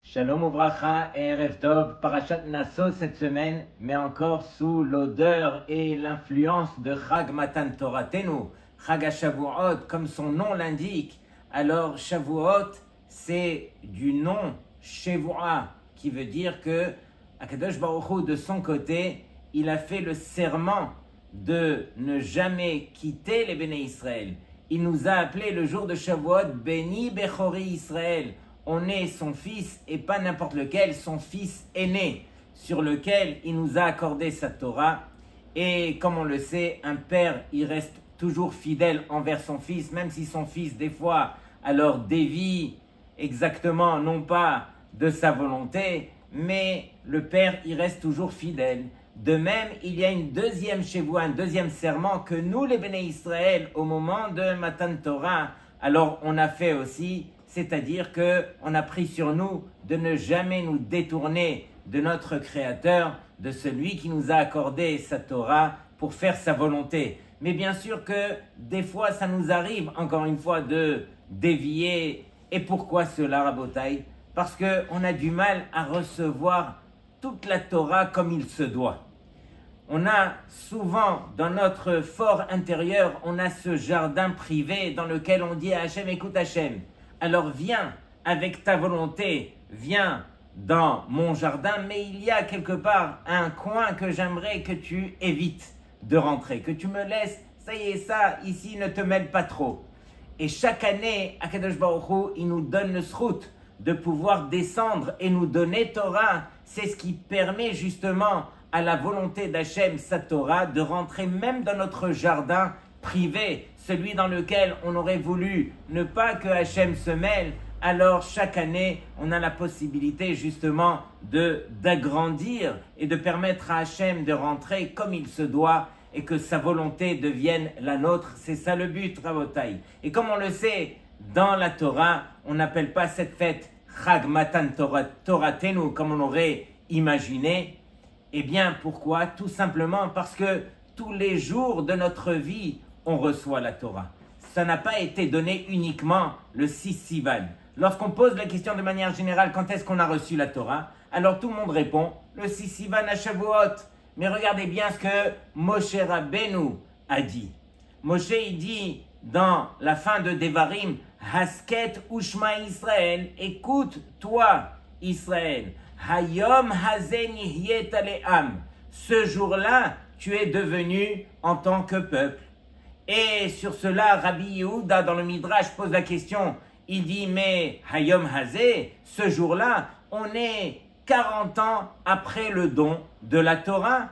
Shalom Ouvracha et Erev Tov, Parashat Nasso cette semaine, mais encore sous l'odeur et l'influence de Chag Matan Toratenu, Chag Shavuot, comme son nom l'indique. Alors Shavuot, c'est du nom Shavua, qui veut dire que Akadosh Baruch Hu, de son côté, il a fait le serment de ne jamais quitter les Béné Israël. Il nous a appelé le jour de Shavuot Béni Bechori Israël. On est son fils et pas n'importe lequel, son fils aîné, sur lequel il nous a accordé sa Torah. Et comme on le sait, un père, il reste toujours fidèle envers son fils, même si son fils, des fois, alors dévie exactement, non pas de sa volonté, mais le père, il reste toujours fidèle. De même, il y a une deuxième Shavua, un deuxième serment que nous, les Béné Israël, au moment de Matan Torah, alors on a fait aussi, c'est-à-dire qu'on a pris sur nous de ne jamais nous détourner de notre Créateur, de celui qui nous a accordé sa Torah pour faire sa volonté. Mais bien sûr que des fois, ça nous arrive, encore une fois, de dévier. Et pourquoi cela, Rabotai? Parce qu'on a du mal à recevoir toute la Torah comme il se doit. On a souvent dans notre fort intérieur, on a ce jardin privé dans lequel on dit à Hachem, écoute Hachem, alors viens avec ta volonté, viens dans mon jardin, mais il y a quelque part un coin que j'aimerais que tu évites de rentrer, que tu me laisses, ça y est, ça, ici, ne te mêle pas trop. Et chaque année, Akadosh Baruch Hu, il nous donne le srout de pouvoir descendre et nous donner Torah. C'est ce qui permet justement à la volonté d'Hachem, sa Torah, de rentrer même dans notre jardin privé, celui dans lequel on aurait voulu ne pas que Hachem se mêle. Alors chaque année, on a la possibilité justement d'agrandir et de permettre à Hachem de rentrer comme il se doit et que sa volonté devienne la nôtre. C'est ça le but, Rabotai. Et comme on le sait, dans la Torah, on n'appelle pas cette fête Chag Matan Toratenu comme on aurait imaginé. Eh bien, pourquoi? Tout simplement parce que tous les jours de notre vie, on reçoit la Torah. Ça n'a pas été donné uniquement le 6 Sivan. Lorsqu'on pose la question de manière générale, quand est-ce qu'on a reçu la Torah? Alors tout le monde répond, le 6 Sivan à Shavuot. Mais regardez bien ce que Moshe Rabbeinu a dit. Moshe, il dit dans la fin de Devarim, Hasket Ushma Israël, écoute toi Israël, Hayom Hazen Nihyet Ale'am, ce jour-là, tu es devenu en tant que peuple. Et sur cela, Rabbi Yehuda, dans le Midrash, pose la question. Il dit, mais Hayom Hazeh, ce jour-là, on est 40 ans après le don de la Torah.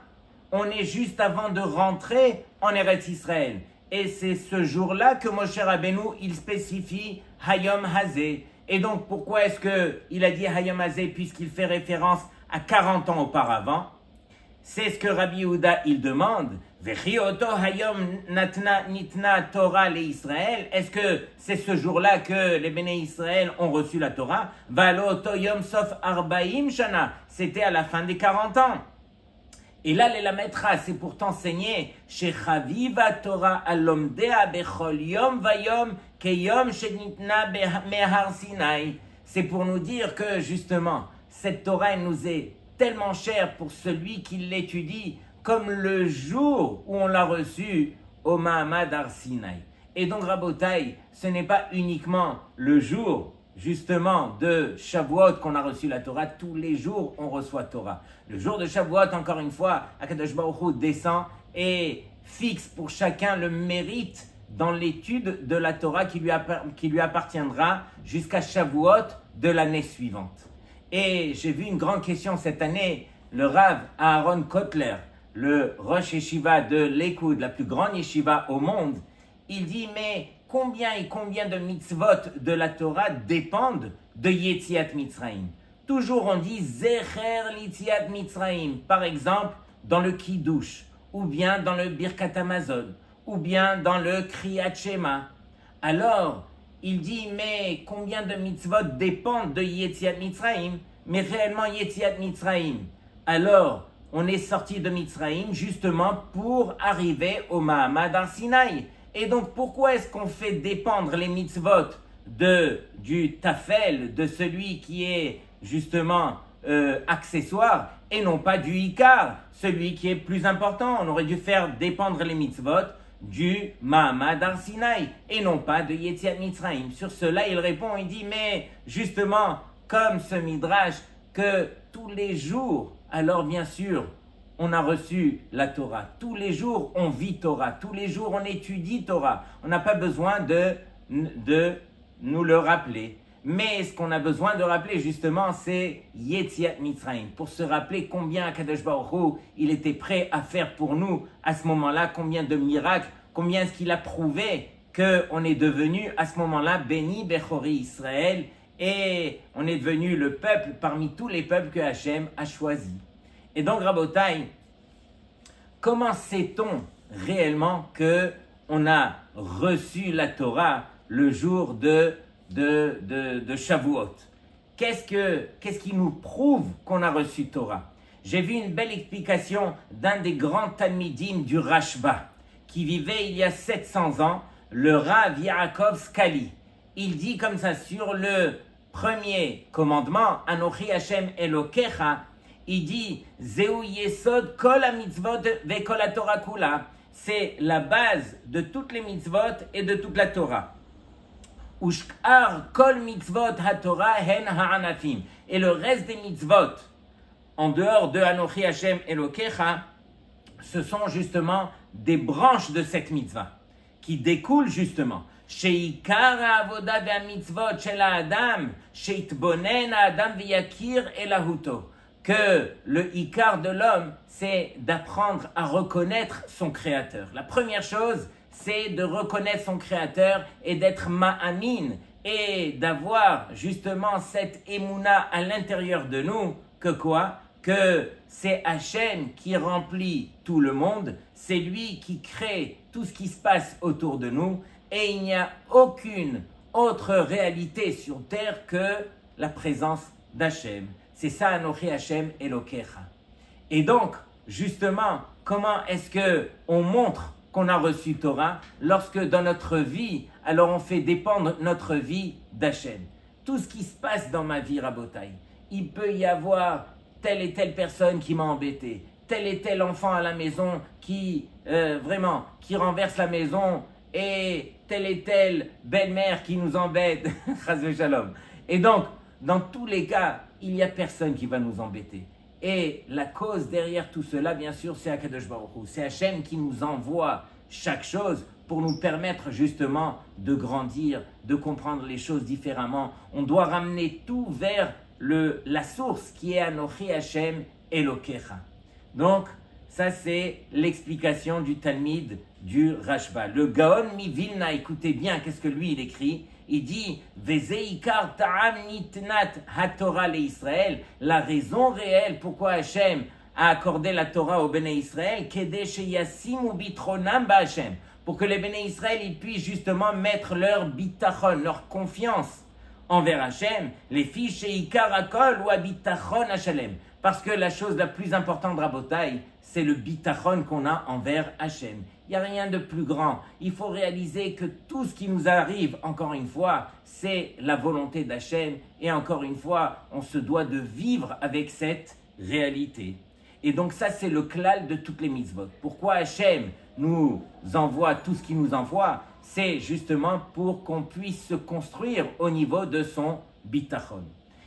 On est juste avant de rentrer en Eretz Israël. Et c'est ce jour-là que Moshe Rabbeinu, il spécifie Hayom Hazeh. Et donc, pourquoi est-ce qu'il a dit Hayom Hazeh, puisqu'il fait référence à 40 ans auparavant? C'est ce que Rabbi Yehuda, il demande. Vechioto hayom nitna Torah le Israël. Est-ce que c'est ce jour-là que les Béné Israël ont reçu la Torah? Valoto yom sof arbaim shana. C'était à la fin des 40 ans. Et là, les Lametra, c'est pour t'enseigner chez Chaviva Torah alomdea bechol yom vayom keyom shenitna mehar Sinai. C'est pour nous dire que justement, cette Torah, elle nous est tellement cher pour celui qui l'étudie comme le jour où on l'a reçu au Mahamad Har Sinai. Et donc Rabotai, ce n'est pas uniquement le jour justement de Shavuot qu'on a reçu la Torah, tous les jours on reçoit Torah. Le jour de Shavuot, encore une fois, Akadosh Baruch Hu descend et fixe pour chacun le mérite dans l'étude de la Torah qui lui appartiendra jusqu'à Shavuot de l'année suivante. Et j'ai vu une grande question cette année, le Rav Aaron Kotler, le Rosh Yeshiva de l'Ekoud, la plus grande yeshiva au monde, il dit, mais combien et combien de mitzvot de la Torah dépendent de Yetziat Mitzrayim? Toujours on dit Zecher Yetziat Mitzrayim, par exemple dans le Kiddush, ou bien dans le Birkat Hamazon, ou bien dans le Kriyat Shema. Alors, il dit, mais combien de mitzvot dépendent de Yetziat Mitzrayim? Mais réellement, Yetziat Mitzrayim. Alors, on est sorti de Mitzrayim justement pour arriver au Mahamad Ar-Sinaï. Et donc, pourquoi est-ce qu'on fait dépendre les mitzvot du tafel, de celui qui est justement accessoire, et non pas du ikar, celui qui est plus important? On aurait dû faire dépendre les mitzvot du Mahamad Ar-Sinaï, et non pas de Yetziat Mitzrayim. Sur cela, il répond, il dit, mais justement, comme ce midrash, que tous les jours, alors bien sûr, on a reçu la Torah. Tous les jours, on vit Torah. Tous les jours, on étudie Torah. On n'a pas besoin de nous le rappeler. Mais ce qu'on a besoin de rappeler, justement, c'est Yetziat Mitzrayim. Pour se rappeler combien Akadosh Baruch Hu, il était prêt à faire pour nous à ce moment-là, combien de miracles, combien est-ce qu'il a prouvé qu'on est devenu à ce moment-là Béni Bechori Israël, et on est devenu le peuple parmi tous les peuples que Hachem a choisi. Et donc, Rabotai, comment sait-on réellement qu'on a reçu la Torah le jour de Shavuot? Qu'est-ce qui nous prouve qu'on a reçu Torah? J'ai vu une belle explication d'un des grands Talmidim du Rashba, qui vivait il y a 700 ans, le Rav Yaakov Skali. Il dit comme ça sur le premier commandement, Anochi Hashem Elokecha, il dit Zeu Yesod Kol HaMitzvot Ve'Kol HaTorah Kula. C'est la base de toutes les mitzvot et de toute la Torah. Ushkar Kol Mitzvot HaTorah Hen Ha'anafim. Et le reste des mitzvot, en dehors de Anochi Hashem Elokecha, ce sont justement des branches de cette mitzvah qui découlent justement. Sheikar ha'avoda ve'amitzvot shel ha'adam sheitbonen ha'adam ve'yakir elahuto. Que le ikar de l'homme, c'est d'apprendre à reconnaître son créateur. La première chose, c'est de reconnaître son créateur et d'être ma'amin et d'avoir justement cette émouna à l'intérieur de nous. Que quoi? Que c'est Hachem qui remplit tout le monde, c'est lui qui crée tout ce qui se passe autour de nous, et il n'y a aucune autre réalité sur terre que la présence d'Hachem. C'est ça, Anochi Hashem Elokecha. Et donc, justement, comment est-ce qu'on montre qu'on a reçu Torah? Lorsque dans notre vie, alors on fait dépendre notre vie d'Hachem. Tout ce qui se passe dans ma vie, Rabotai, il peut y avoir telle et telle personne qui m'a embêté, tel et tel enfant à la maison qui renverse la maison, et telle belle-mère qui nous embête, Chas v'shalom. Et donc, dans tous les cas, il n'y a personne qui va nous embêter. Et la cause derrière tout cela, bien sûr, c'est Akadosh Baruch Hu. C'est Hachem qui nous envoie chaque chose pour nous permettre justement de grandir, de comprendre les choses différemment. On doit ramener tout vers la source qui est Anochi Hashem Elokecha. Donc, ça c'est l'explication du Talmid du Rashba. Le Gaon mi Vilna, écoutez bien, qu'est-ce que lui il écrit? Il dit Vezeikar ta'am nitnat haTorah le Israël. La raison réelle pourquoi Hachem a accordé la Torah au Béné Israël, kedei sheyasimu bitronam ba'Hachem, pour que les Béné Israël ils puissent justement mettre leur bitachon, leur confiance envers Hachem, les filles sheikar hakol ou bitachon Hachalem. Parce que la chose la plus importante, Rabotai, c'est le bitachon qu'on a envers Hachem. Il n'y a rien de plus grand. Il faut réaliser que tout ce qui nous arrive, encore une fois, c'est la volonté d'Hachem. Et encore une fois, on se doit de vivre avec cette réalité. Et donc ça, c'est le klal de toutes les mitzvot. Pourquoi Hachem nous envoie tout ce qu'il nous envoie? C'est justement pour qu'on puisse se construire au niveau de son bitachon.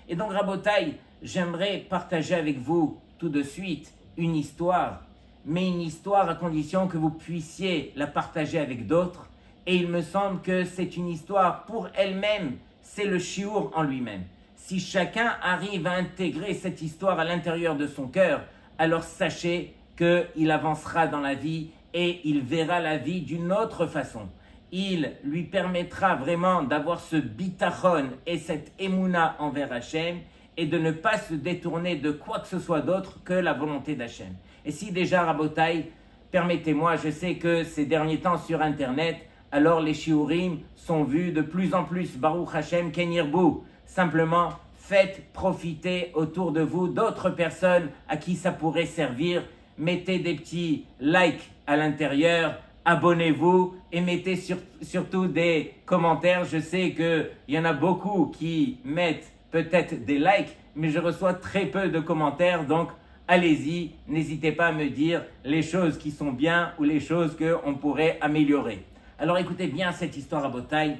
Et donc, Rabotai, j'aimerais partager avec vous tout de suite une histoire, mais une histoire à condition que vous puissiez la partager avec d'autres. Et il me semble que c'est une histoire pour elle-même, c'est le shiur en lui-même. Si chacun arrive à intégrer cette histoire à l'intérieur de son cœur, alors sachez qu'il avancera dans la vie et il verra la vie d'une autre façon. Il lui permettra vraiment d'avoir ce bitachon et cette émouna envers Hachem et de ne pas se détourner de quoi que ce soit d'autre que la volonté d'Hachem. Et si déjà, Rabotai, permettez-moi, je sais que ces derniers temps sur Internet, alors les shiurim sont vus de plus en plus. Baruch Hashem Ken Yirbu. Simplement, faites profiter autour de vous d'autres personnes à qui ça pourrait servir. Mettez des petits likes à l'intérieur, abonnez-vous et mettez surtout des commentaires. Je sais qu'il y en a beaucoup qui mettent peut-être des likes, mais je reçois très peu de commentaires, donc allez-y, n'hésitez pas à me dire les choses qui sont bien ou les choses qu'on pourrait améliorer. Alors écoutez bien cette histoire à Botaï.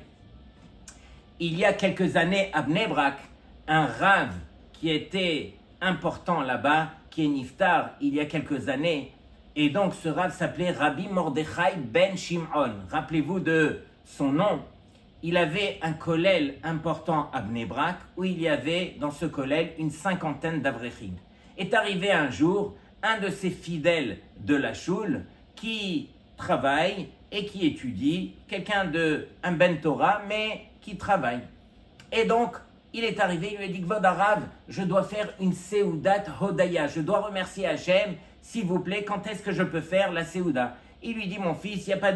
Il y a quelques années à Bnei Brak, un rave qui était important là-bas, qui est niftar il y a quelques années, et donc ce rave s'appelait Rabbi Mordechai Ben Shimon. Rappelez-vous de son nom. Il avait un kollel important à Bnei Brak, où il y avait dans ce kollel une cinquantaine d'avrechim. Est arrivé un jour un de ses fidèles de la choule qui travaille et qui étudie, un ben Torah, mais qui travaille. Et donc, il est arrivé, il lui a dit, Kvod Harav, je dois faire une Seudat Hodaya, je dois remercier Hachem, s'il vous plaît, quand est-ce que je peux faire la Seuda? Il lui dit, mon fils, il n'y a pas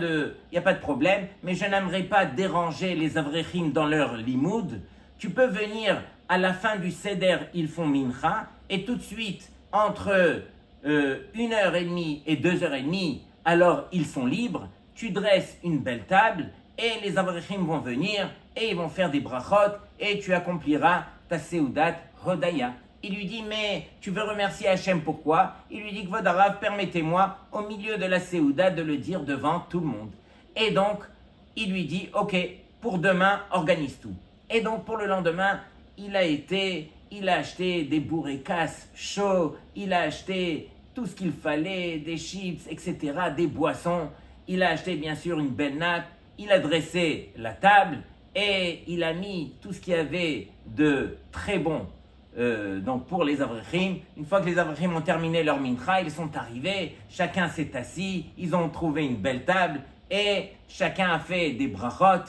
de problème, mais je n'aimerais pas déranger les Avrechim dans leur limoud. Tu peux venir à la fin du Seder, ils font Mincha, et tout de suite, entre 1h30 et 2h30, alors ils sont libres. Tu dresses une belle table, et les Avrechim vont venir, et ils vont faire des brachot, et tu accompliras ta Seudat Hodaya. Il lui dit, mais tu veux remercier Hachem, pourquoi? Il lui dit, Kvod Harav, permettez-moi, au milieu de la Seuda, de le dire devant tout le monde. Et donc, il lui dit, ok, pour demain, organise tout. Et donc, pour le lendemain, il a acheté des bourrécasses chauds, il a acheté tout ce qu'il fallait, des chips, etc., des boissons. Il a acheté, bien sûr, une belle nappe, il a dressé la table, et il a mis tout ce qu'il y avait de très bon. Donc pour les Avrechim, une fois que les Avrechim ont terminé leur mincha, ils sont arrivés, chacun s'est assis, ils ont trouvé une belle table et chacun a fait des brachot.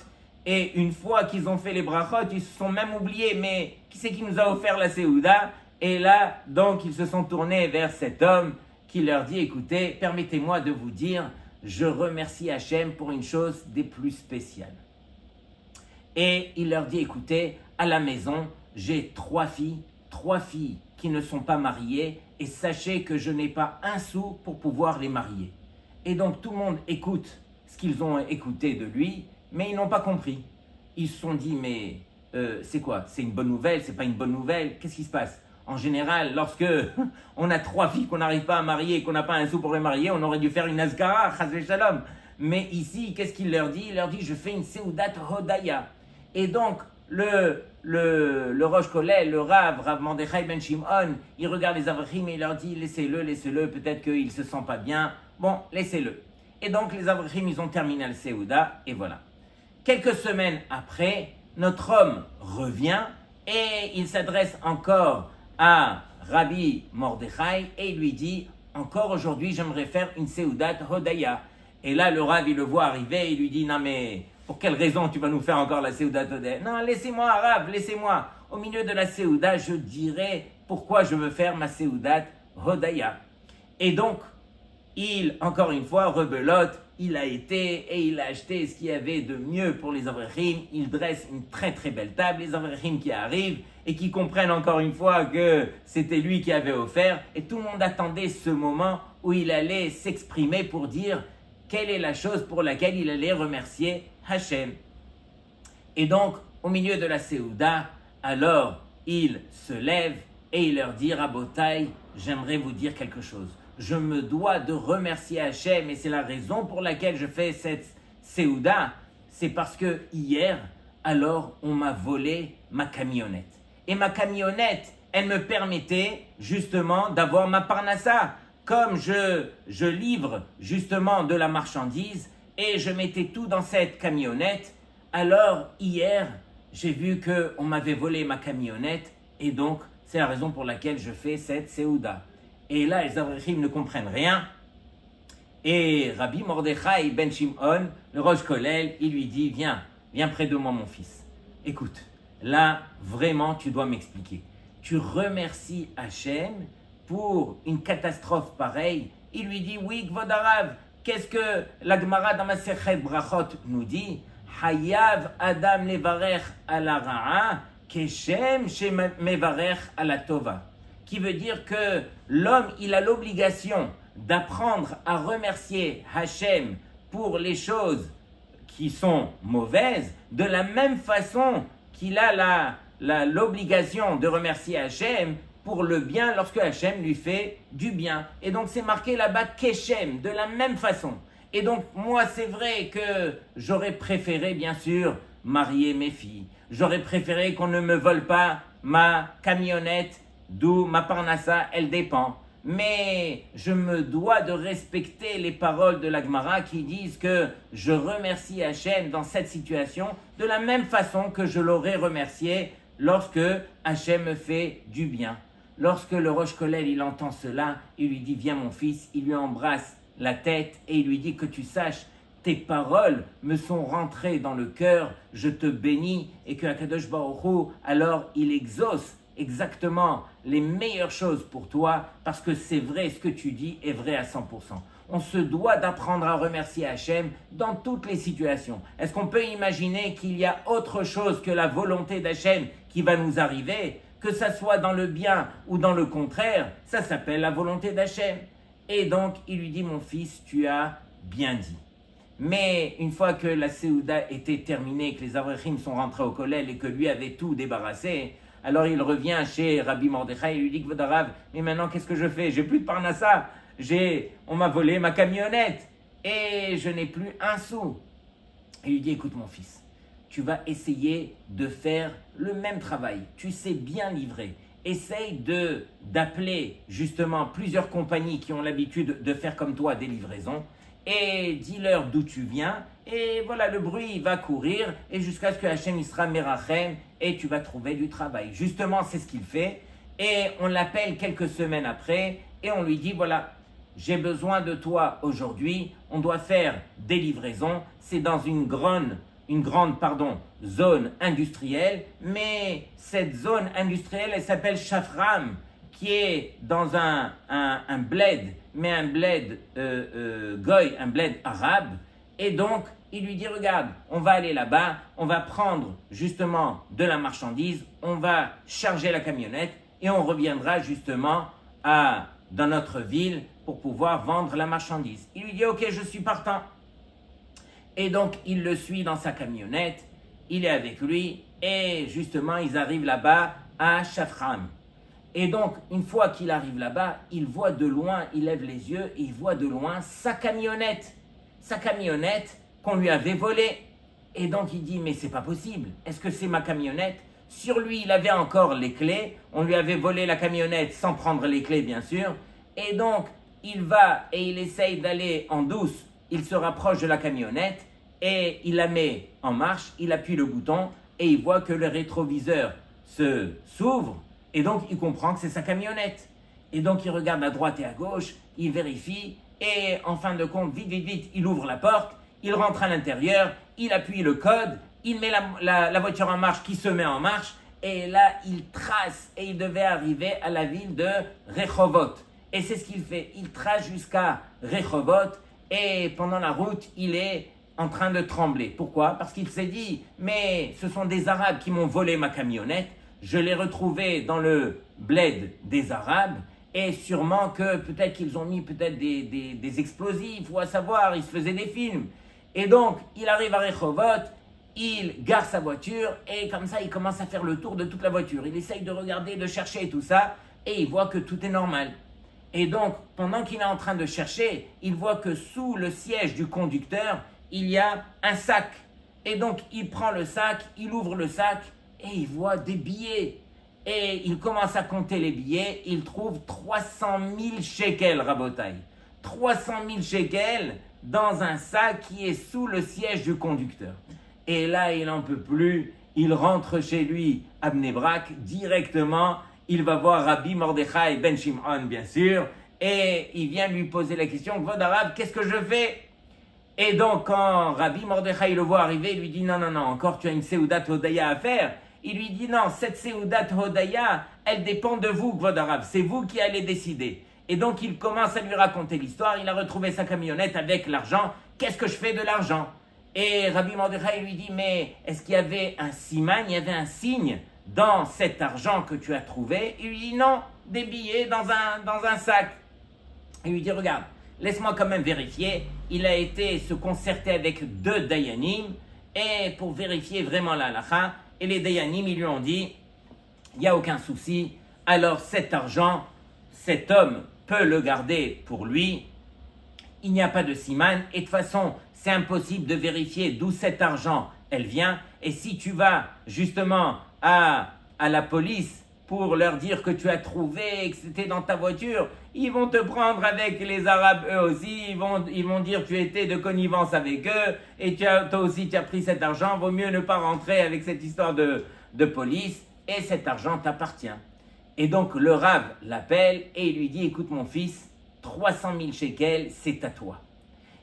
Et une fois qu'ils ont fait les brachot, ils se sont même oubliés, mais qui c'est qui nous a offert la Seuda? Et là, donc, ils se sont tournés vers cet homme qui leur dit, écoutez, permettez-moi de vous dire, je remercie Hachem pour une chose des plus spéciales. Et il leur dit, écoutez, à la maison, j'ai trois filles qui ne sont pas mariées, et sachez que je n'ai pas un sou pour pouvoir les marier. Et donc tout le monde écoute ce qu'ils ont écouté de lui, mais ils n'ont pas compris. Ils se sont dit, mais c'est quoi? C'est une bonne nouvelle? C'est pas une bonne nouvelle? Qu'est-ce qui se passe? En général, lorsque on a 3 filles qu'on n'arrive pas à marier et qu'on n'a pas un sou pour les marier, on aurait dû faire une asgara, chas v'shalom. Mais ici, qu'est-ce qu'il leur dit? Il leur dit, je fais une seudat hodaya. Et donc, le Rosh Kollel, le Rav Mordechai Ben Shimon, il regarde les Avrechim et il leur dit, laissez-le, peut-être qu'il ne se sent pas bien. Bon, laissez-le. Et donc, les Avrechim, ils ont terminé le Seuda, et voilà. Quelques semaines après, notre homme revient et il s'adresse encore à Rabbi Mordechai et il lui dit, encore aujourd'hui, j'aimerais faire une Seudat Hodaya. Et là, le Rav, il le voit arriver, il lui dit, non mais, pour quelle raison tu vas nous faire encore la Seudat Hodaya? Non, laissez-moi, Rav, laissez-moi. Au milieu de la Seuda, je dirai pourquoi je veux faire ma Seudat Hodaya. Et donc, il, encore une fois, rebelote, il a été et il a acheté ce qu'il y avait de mieux pour les Avrechim. Il dresse une très très belle table, les Avrechim qui arrivent et qui comprennent encore une fois que c'était lui qui avait offert. Et tout le monde attendait ce moment où il allait s'exprimer pour dire quelle est la chose pour laquelle il allait remercier Hachem. Et donc, au milieu de la Seuda, alors il se lève et il leur dit, Rabotai, j'aimerais vous dire quelque chose. Je me dois de remercier Hachem et c'est la raison pour laquelle je fais cette Seuda. C'est parce que hier, alors, on m'a volé ma camionnette. Et ma camionnette, elle me permettait justement d'avoir ma parnassa. Comme je livre justement de la marchandise et je mettais tout dans cette camionnette, alors hier, j'ai vu qu'on m'avait volé ma camionnette et donc c'est la raison pour laquelle je fais cette Seuda. Et là, les Avrechim ne comprennent rien. Et Rabbi Mordechai Ben Shimon, le Rosh Kollel, il lui dit, viens près de moi mon fils. Écoute, là, vraiment, tu dois m'expliquer. Tu remercies Hachem pour une catastrophe pareille. Il lui dit, oui, Kvod Harav, Qu'est-ce que la Gemara dans Masechet Brachot nous dit? Hayav Adam levarech ala ra'a keshem shemevarech ala tova. Qui veut dire que l'homme, il a l'obligation d'apprendre à remercier Hachem pour les choses qui sont mauvaises, de la même façon qu'il a l'obligation de remercier Hachem pour le bien lorsque Hachem lui fait du bien. Et donc c'est marqué là-bas Keshem, de la même façon. Et donc moi c'est vrai que j'aurais préféré bien sûr marier mes filles. J'aurais préféré qu'on ne me vole pas ma camionnette, d'où ma parnassa, elle dépend. Mais je me dois de respecter les paroles de la Gemara qui disent que je remercie Hachem dans cette situation de la même façon que je l'aurais remercié lorsque Hachem me fait du bien. Lorsque le Rosh Kollel, il entend cela, il lui dit « Viens mon fils », il lui embrasse la tête et il lui dit « Que tu saches, tes paroles me sont rentrées dans le cœur, je te bénis » et que Akadosh Baruch Hu, alors il exauce exactement les meilleures choses pour toi parce que c'est vrai, ce que tu dis est vrai à 100%. On se doit d'apprendre à remercier Hachem dans toutes les situations. Est-ce qu'on peut imaginer qu'il y a autre chose que la volonté d'Hachem qui va nous arriver? Que ça soit dans le bien ou dans le contraire, ça s'appelle la volonté d'Hachem. Et donc, il lui dit, mon fils, tu as bien dit. Mais une fois que la Séouda était terminée, que les Avrechim sont rentrés au Kollel et que lui avait tout débarrassé, alors il revient chez Rabbi Mordechai et lui dit, Kvod Harav, mais maintenant qu'est-ce que je fais? J'ai plus de parnassa, on m'a volé ma camionnette et je n'ai plus un sou. Il lui dit, écoute mon fils, tu vas essayer de faire le même travail, tu sais bien livrer. Essaye d'appeler justement plusieurs compagnies qui ont l'habitude de faire comme toi des livraisons et dis-leur d'où tu viens et voilà, le bruit va courir et jusqu'à ce que Hachem il sera merachem et tu vas trouver du travail. Justement, c'est ce qu'il fait et on l'appelle quelques semaines après et on lui dit voilà, j'ai besoin de toi aujourd'hui, on doit faire des livraisons, c'est dans une grande zone industrielle, mais cette zone industrielle, elle s'appelle Shafram, qui est dans un bled, mais un bled goy, un bled arabe, et donc il lui dit regarde, on va aller là-bas, on va prendre justement de la marchandise, on va charger la camionnette, et on reviendra justement dans notre ville pour pouvoir vendre la marchandise. Il lui dit ok, je suis partant. Et donc, il le suit dans sa camionnette, il est avec lui, et justement, ils arrivent là-bas à Shafram. Et donc, une fois qu'il arrive là-bas, il voit de loin, il lève les yeux, et il voit de loin sa camionnette qu'on lui avait volée. Et donc, il dit, mais c'est pas possible, est-ce que c'est ma camionnette? Sur lui, il avait encore les clés, on lui avait volé la camionnette sans prendre les clés, bien sûr. Et donc, il va et il essaye d'aller en douce. Il se rapproche de la camionnette et il la met en marche, il appuie le bouton et il voit que le rétroviseur s'ouvre et donc il comprend que c'est sa camionnette. Et donc il regarde à droite et à gauche, il vérifie et en fin de compte, vite, il ouvre la porte, il rentre à l'intérieur, il appuie le code, il met la voiture en marche qui se met en marche et là il trace et il devait arriver à la ville de Rehovot. Et c'est ce qu'il fait, il trace jusqu'à Rehovot. Et pendant la route, il est en train de trembler. Pourquoi? Parce qu'il s'est dit, mais ce sont des Arabes qui m'ont volé ma camionnette, je l'ai retrouvée dans le bled des Arabes, et sûrement que peut-être qu'ils ont mis des explosifs, ou à savoir, ils se faisaient des films. Et donc, il arrive à Rehovot, il gare sa voiture, et comme ça, il commence à faire le tour de toute la voiture. Il essaye de regarder, de chercher tout ça, et il voit que tout est normal. Et donc, pendant qu'il est en train de chercher, il voit que sous le siège du conducteur, il y a un sac. Et donc, il prend le sac, il ouvre le sac et il voit des billets. Et il commence à compter les billets, il trouve 300 000 shekels, Rabotai. 300 000 shekels dans un sac qui est sous le siège du conducteur. Et là, il n'en peut plus, il rentre chez lui à Bnei Brak directement. Il va voir Rabbi Mordechai ben Shimon, bien sûr, et il vient lui poser la question, Kvod Harav, qu'est-ce que je fais? Et donc, quand Rabbi Mordechai le voit arriver, il lui dit, non, encore tu as une Seudat Hodaya à faire. Il lui dit, non, cette Seudat Hodaya, elle dépend de vous, Kvod Harav, c'est vous qui allez décider. Et donc il commence à lui raconter l'histoire, il a retrouvé sa camionnette avec l'argent, qu'est-ce que je fais de l'argent? Et Rabbi Mordechai lui dit, mais est-ce qu'il y avait un siman, il y avait un signe dans cet argent que tu as trouvé? Il lui dit, non, des billets dans un sac. Il lui dit, regarde, laisse-moi quand même vérifier. Il a été se concerter avec 2 dayanim, et pour vérifier vraiment la halakha, et les dayanim, ils lui ont dit, il n'y a aucun souci, alors cet argent, cet homme peut le garder pour lui, il n'y a pas de siman, et de toute façon, c'est impossible de vérifier d'où cet argent, elle vient, et si tu vas justement à la police pour leur dire que tu as trouvé, que c'était dans ta voiture, ils vont te prendre avec les Arabes eux aussi, ils vont dire que tu étais de connivence avec eux, et toi aussi tu as pris cet argent, vaut mieux ne pas rentrer avec cette histoire de police, et cet argent t'appartient. Et donc le Rav l'appelle et il lui dit, écoute mon fils, 300 000 shekels, c'est à toi.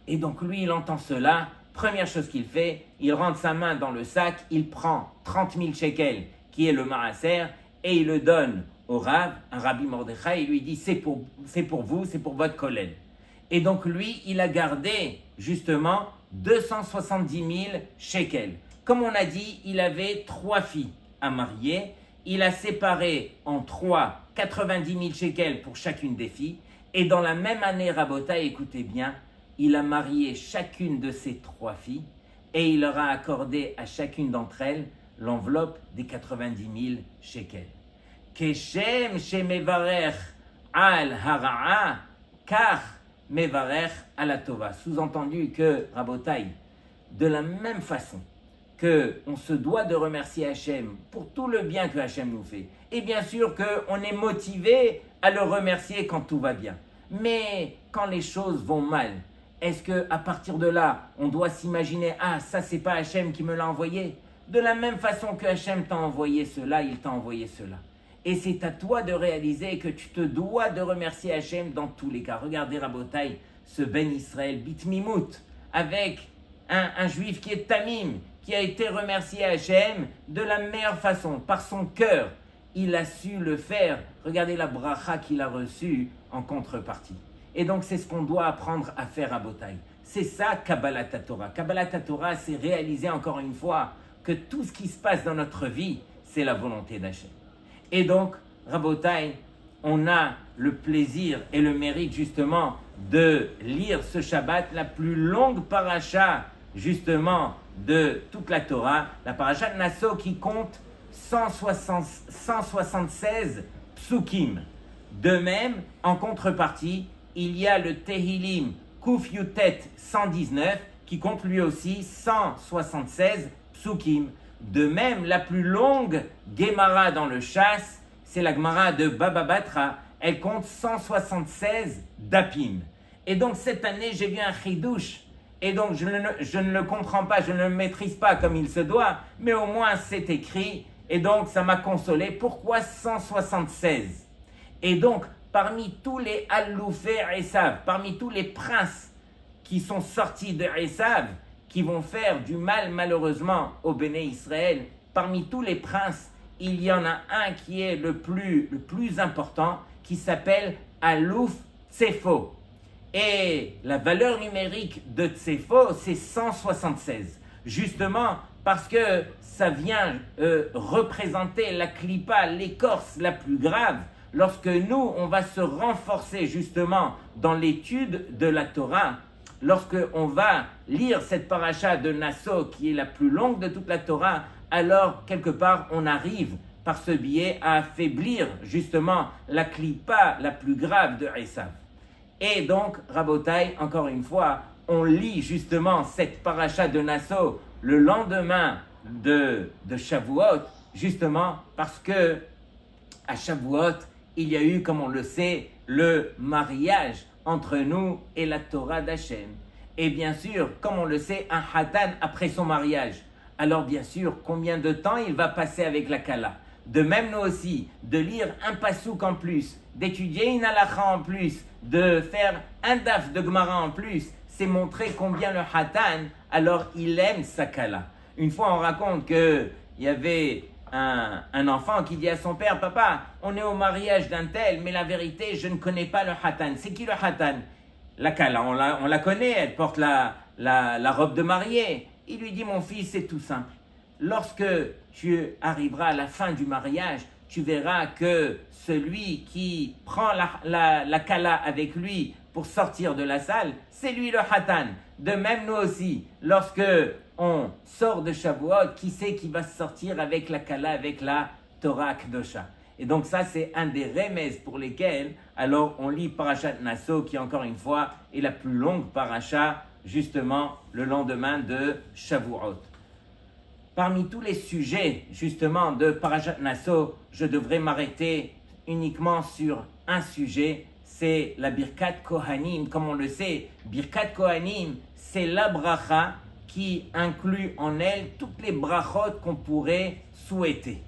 Et donc lui, il entend cela, première chose qu'il fait, il rentre sa main dans le sac, il prend 30 000 shekels, qui est le maaser, et il le donne au Rav, un Rabbi Mordechai, il lui dit, c'est pour vous, c'est pour votre collègue. Et donc lui, il a gardé justement 270 000 shekels. Comme on a dit, il avait 3 filles à marier, il a séparé en 3, 90 000 shekels pour chacune des filles, et dans la même année, Rabotai, écoutez bien, il a marié chacune de ses 3 filles, et il leur a accordé à chacune d'entre elles l'enveloppe des 90 000 shekels. Keshem shemevarech al hara'a, car mevarech al tova. Sous-entendu que, Rabotai, de la même façon qu'on se doit de remercier Hachem pour tout le bien que Hachem nous fait, et bien sûr qu'on est motivé à le remercier quand tout va bien. Mais quand les choses vont mal, est-ce qu'à partir de là, on doit s'imaginer, ah, ça c'est pas Hachem qui me l'a envoyé? De la même façon que Hachem t'a envoyé cela, il t'a envoyé cela. Et c'est à toi de réaliser que tu te dois de remercier Hachem dans tous les cas. Regardez Rabotai, ce Ben Israël, Bitmimout, avec un juif qui est Tamim, qui a été remercié Hachem de la meilleure façon, par son cœur. Il a su le faire. Regardez la bracha qu'il a reçue en contrepartie. Et donc c'est ce qu'on doit apprendre à faire à Rabotai. C'est ça Kabbalat Torah. Kabbalat Torah, c'est réaliser encore une fois que tout ce qui se passe dans notre vie, c'est la volonté d'Hachem. Et donc, Rabotai, on a le plaisir et le mérite justement de lire ce Shabbat, la plus longue paracha justement de toute la Torah, la paracha de Nasso qui compte 176 psukim. De même, en contrepartie, il y a le Tehillim Kuf Yutet 119 qui compte lui aussi 176 psukim. De même, la plus longue Gemara dans le Chasse, c'est la Gemara de Baba Batra. Elle compte 176 dapim. Et donc cette année, j'ai vu un chidouche. Et donc je ne le comprends pas, je ne le maîtrise pas comme il se doit, mais au moins c'est écrit. Et donc ça m'a consolé. Pourquoi 176? Et donc, parmi tous les Alloufé Esav, parmi tous les princes qui sont sortis de Esav, qui vont faire du mal malheureusement au Béné Israël, parmi tous les princes, il y en a un qui est le plus important, qui s'appelle Alouf Tsefo. Et la valeur numérique de Tsefo, c'est 176. Justement parce que ça vient représenter la klipa, l'écorce la plus grave, lorsque nous, on va se renforcer justement dans l'étude de la Torah. Lorsqu'on va lire cette paracha de Nasso, qui est la plus longue de toute la Torah, alors quelque part on arrive par ce biais à affaiblir justement la klipa la plus grave de Esav. Et donc, Rabotai, encore une fois, on lit justement cette paracha de Nasso le lendemain de Shavuot, justement parce que à Shavuot, il y a eu, comme on le sait, le mariage entre nous et la Torah d'Hachem. Et bien sûr, comme on le sait, un Hatan après son mariage. Alors bien sûr, combien de temps il va passer avec la Kala? De même nous aussi, de lire un pasouk en plus, d'étudier une halakha en plus, de faire un daf de Gemara en plus, c'est montrer combien le Hatan, alors il aime sa Kala. Une fois on raconte qu'il y avait un enfant qui dit à son père, papa, on est au mariage d'un tel, mais la vérité, je ne connais pas le hatan. C'est qui le hatan? La kala, on la connaît, elle porte la robe de mariée. Il lui dit, mon fils, c'est tout simple. Lorsque tu arriveras à la fin du mariage, tu verras que celui qui prend la kala avec lui pour sortir de la salle, c'est lui le hatan. De même, nous aussi, lorsque on sort de Shavuot, qui c'est qui va sortir avec la kala, avec la Torah Akdosha? Et donc ça, c'est un des remèzes pour lesquels, alors on lit Parashat Naso, qui encore une fois est la plus longue paracha, justement le lendemain de Shavuot. Parmi tous les sujets, justement, de Parashat Naso, je devrais m'arrêter uniquement sur un sujet, c'est la Birkat Kohanim. Comme on le sait, Birkat Kohanim, c'est la bracha qui inclut en elle toutes les brachot qu'on pourrait souhaiter.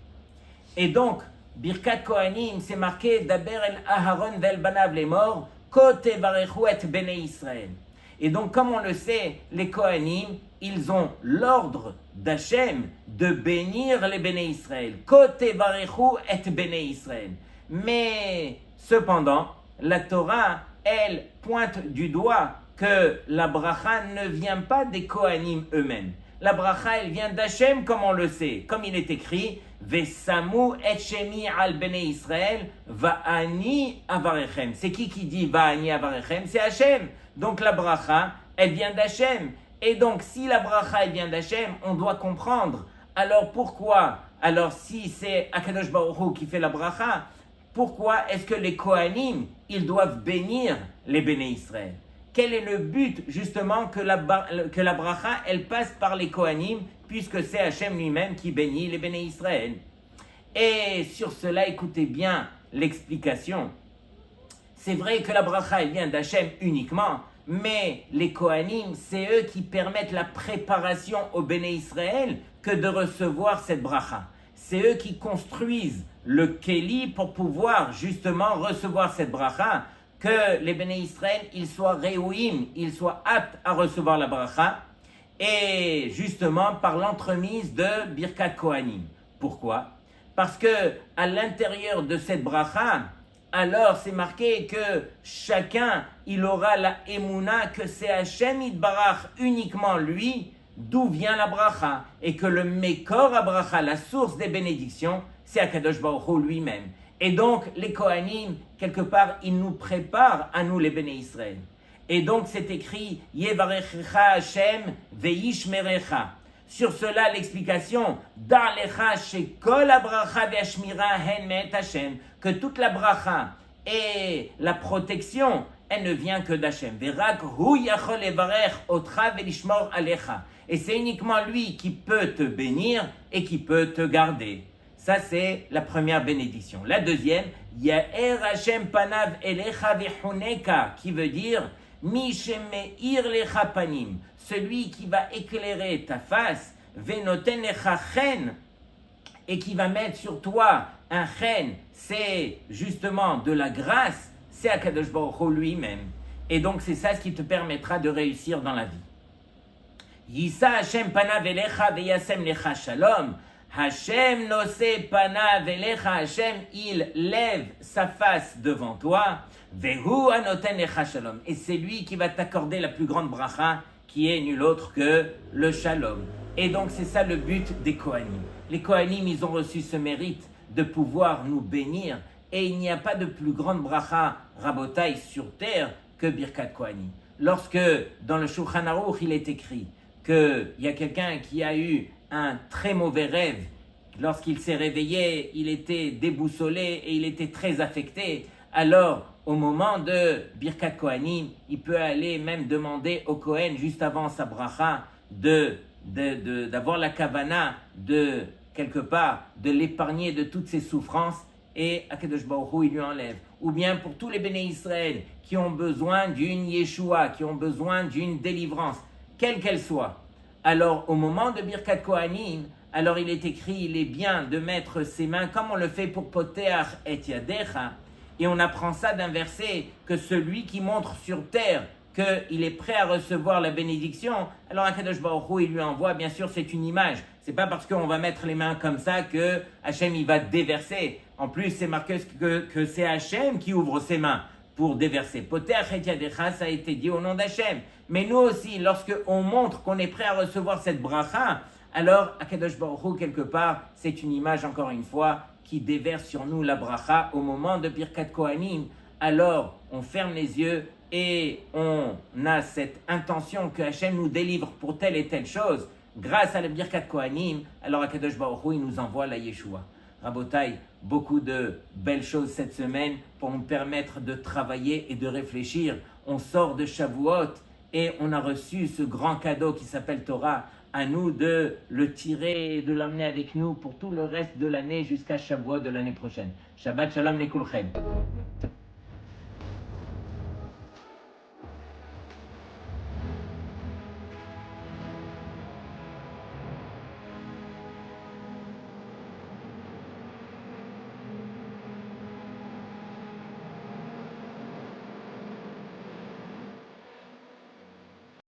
Et donc, Birkat Kohanim, c'est marqué Daber el Aharon vel banav les morts, Kote varechu et bnei Israël. Et donc, comme on le sait, les Kohanim, ils ont l'ordre d'Hachem de bénir les Béné Israël. Kote varechu et Béné Israël. Mais, cependant, la Torah, elle pointe du doigt que la bracha ne vient pas des Kohanim eux-mêmes. La bracha, elle vient d'Hachem, comme on le sait. Comme il est écrit, Vesamu et shemi al Béné Israël, va'ani avarechem. C'est qui dit va'ani avarechem? C'est Hachem. Donc la bracha, elle vient d'Hachem. Et donc, si la bracha, elle vient d'Hachem, on doit comprendre. Alors pourquoi? Alors si c'est Akadosh Baruch Hu qui fait la bracha, pourquoi est-ce que les Kohanim, ils doivent bénir les Béné Israël? Quel est le but, justement, que la bracha, elle passe par les Kohanim, puisque c'est Hachem lui-même qui bénit les Béné Israël? Et sur cela, écoutez bien l'explication. C'est vrai que la bracha, elle vient d'Hachem uniquement, mais les Kohanim, c'est eux qui permettent la préparation au Béné Israël que de recevoir cette bracha. C'est eux qui construisent le Kéli pour pouvoir justement recevoir cette bracha, que les Béné Israël, ils soient réouïm, ils soient aptes à recevoir la bracha, et justement par l'entremise de Birkat Kohanim. Pourquoi? Parce que à l'intérieur de cette bracha, alors c'est marqué que chacun, il aura la émouna que c'est Hachem Yitbarach uniquement lui, d'où vient la bracha, et que le Mekor à bracha, la source des bénédictions, c'est Akadosh Baruch Hu lui-même. Et donc, les Kohanim, quelque part, ils nous préparent à nous, les Béné Israël. Et donc, c'est écrit « Yevarechecha Hashem ve'yishmerecha ». Sur cela, l'explication « Dar lecha shekol habracha ve'ashmira hen me'et Hashem » que toute la bracha et la protection, elle ne vient que d'Hachem. « Ve'rak hu yachol levarech otra ve'lishmor alecha » Et c'est uniquement lui qui peut te bénir et qui peut te garder. Ça, c'est la première bénédiction. La deuxième, Ya'er Hashem panav elecha v'chuneka, qui veut dire Mi shemeir lecha panim, celui qui va éclairer ta face, venoten lecha chen, et qui va mettre sur toi un chen, c'est justement de la grâce, c'est Akadosh Baruch Hu lui-même. Et donc, c'est ça ce qui te permettra de réussir dans la vie. Yisa Hashem panav elecha v'yasem lecha shalom. Hashem nosé panav elecha, Hashem, il lève sa face devant toi, vehu anoten lecha shalom, et c'est lui qui va t'accorder la plus grande bracha, qui est nul autre que le shalom. Et donc c'est ça le but des Kohanim. Les Kohanim, ils ont reçu ce mérite de pouvoir nous bénir, et il n'y a pas de plus grande bracha rabotai sur terre que Birkat Kohanim. Lorsque dans le Shulchan Aruch il est écrit qu'il y a quelqu'un qui a eu un très mauvais rêve. Lorsqu'il s'est réveillé, il était déboussolé et il était très affecté. Alors, au moment de Birkat Kohanim, il peut aller même demander au Kohen, juste avant sa bracha, d'avoir la kavana, de quelque part, de l'épargner de toutes ses souffrances, et Akadosh Baruch Hu, il lui enlève. Ou bien pour tous les Béné Israël qui ont besoin d'une Yeshua, qui ont besoin d'une délivrance, quelle qu'elle soit. Alors, au moment de Birkat Kohanim, alors il est écrit, il est bien de mettre ses mains, comme on le fait pour Poteach et Yadecha, et on apprend ça d'un verset, que celui qui montre sur terre qu'il est prêt à recevoir la bénédiction, alors Akadosh Baruch Hu, il lui envoie, bien sûr c'est une image, C'est pas parce qu'on va mettre les mains comme ça que Hachem il va déverser. En plus, c'est marqué que c'est Hachem qui ouvre ses mains pour déverser. Poter et yadecha, ça a été dit au nom d'Hachem. Mais nous aussi, lorsque on montre qu'on est prêt à recevoir cette bracha, alors Akadosh Baruch Hu, quelque part, c'est une image, encore une fois, qui déverse sur nous la bracha au moment de Birkat Kohanim. Alors, on ferme les yeux et on a cette intention que Hachem nous délivre pour telle et telle chose. Grâce à la Birkat Kohanim, alors Akadosh Baruch Hu, il nous envoie la Yeshua. Rabotai, beaucoup de belles choses cette semaine pour nous permettre de travailler et de réfléchir. On sort de Shavuot et on a reçu ce grand cadeau qui s'appelle Torah. À nous de le tirer et de l'emmener avec nous pour tout le reste de l'année jusqu'à Shavuot de l'année prochaine. Shabbat Shalom Lekulchem.